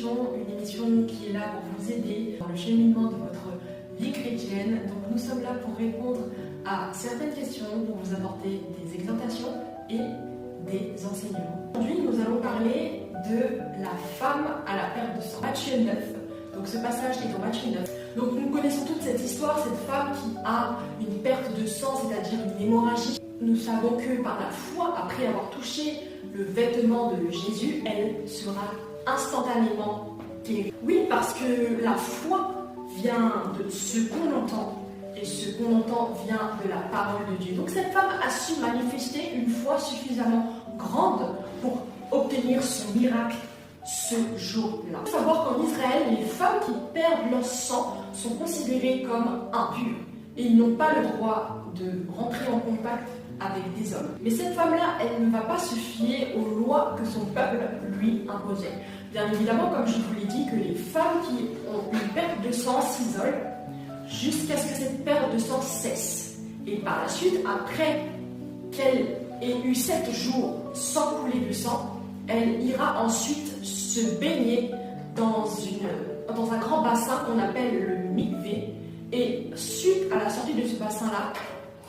une émission qui est là pour vous aider dans le cheminement de votre vie chrétienne. Donc nous sommes là pour répondre à certaines questions, pour vous apporter des exhortations et des enseignements. Aujourd'hui, nous allons parler de la femme à la perte de sang. Matthieu 9. Donc ce passage est dans Matthieu 9. Donc nous connaissons toute cette histoire, cette femme qui a une perte de sang, c'est-à-dire une hémorragie. Nous savons que par la foi, après avoir touché le vêtement de Jésus, elle sera instantanément guérie. Oui, parce que la foi vient de ce qu'on entend, et ce qu'on entend vient de la parole de Dieu. Donc cette femme a su manifester une foi suffisamment grande pour obtenir son miracle ce jour-là. Il faut savoir qu'en Israël, les femmes qui perdent leur sang sont considérées comme impures et ils n'ont pas le droit de rentrer en contact avec des hommes. Mais cette femme-là, elle ne va pas se fier aux lois que son peuple lui imposait. Bien évidemment, comme je vous l'ai dit, que les femmes qui ont une perte de sang s'isolent jusqu'à ce que cette perte de sang cesse. Et par la suite, après qu'elle ait eu 7 jours sans couler de sang, elle ira ensuite se baigner dans un grand bassin qu'on appelle le mikvé. Et suite à la sortie de ce bassin-là,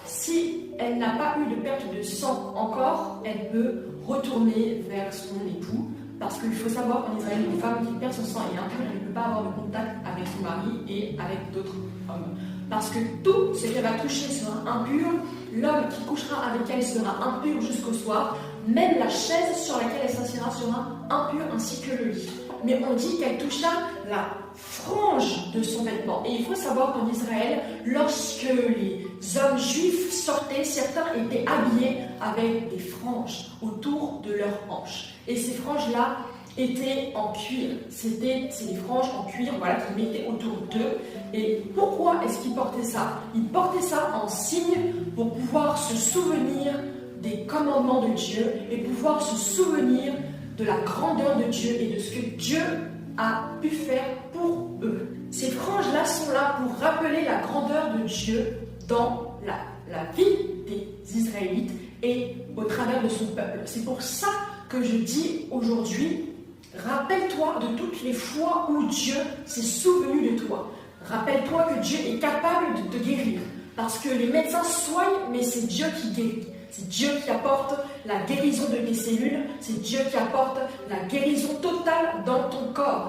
si elle n'a pas eu de perte de sang encore, elle peut retourner vers son époux. Parce qu'il faut savoir qu'en Israël, une femme qui perd son sang est impure, elle ne peut pas avoir de contact avec son mari et avec d'autres hommes. Parce que tout ce qu'elle va toucher sera impur, l'homme qui couchera avec elle sera impur jusqu'au soir, même la chaise sur laquelle elle s'assiera sera impure ainsi que le lit. Mais on dit qu'elle toucha la frange de son vêtement. Et il faut savoir qu'en Israël, lorsque les hommes juifs sortaient, certains étaient habillés avec des franges autour de leurs hanches. Et ces franges-là étaient en cuir. C'est des franges en cuir qu'ils mettaient autour d'eux. Et pourquoi est-ce qu'ils portaient ça? Ils portaient ça en signe pour pouvoir se souvenir des commandements de Dieu et pouvoir se souvenir de la grandeur de Dieu et de ce que Dieu a pu faire pour eux. Ces franges-là sont là pour rappeler la grandeur de Dieu dans la vie des Israélites et au travers de son peuple. C'est pour ça que je dis aujourd'hui, rappelle-toi de toutes les fois où Dieu s'est souvenu de toi. Rappelle-toi que Dieu est capable de te guérir. Parce que les médecins soignent, mais c'est Dieu qui guérit. C'est Dieu qui apporte la guérison de tes cellules. C'est Dieu qui apporte la guérison totale dans ton corps.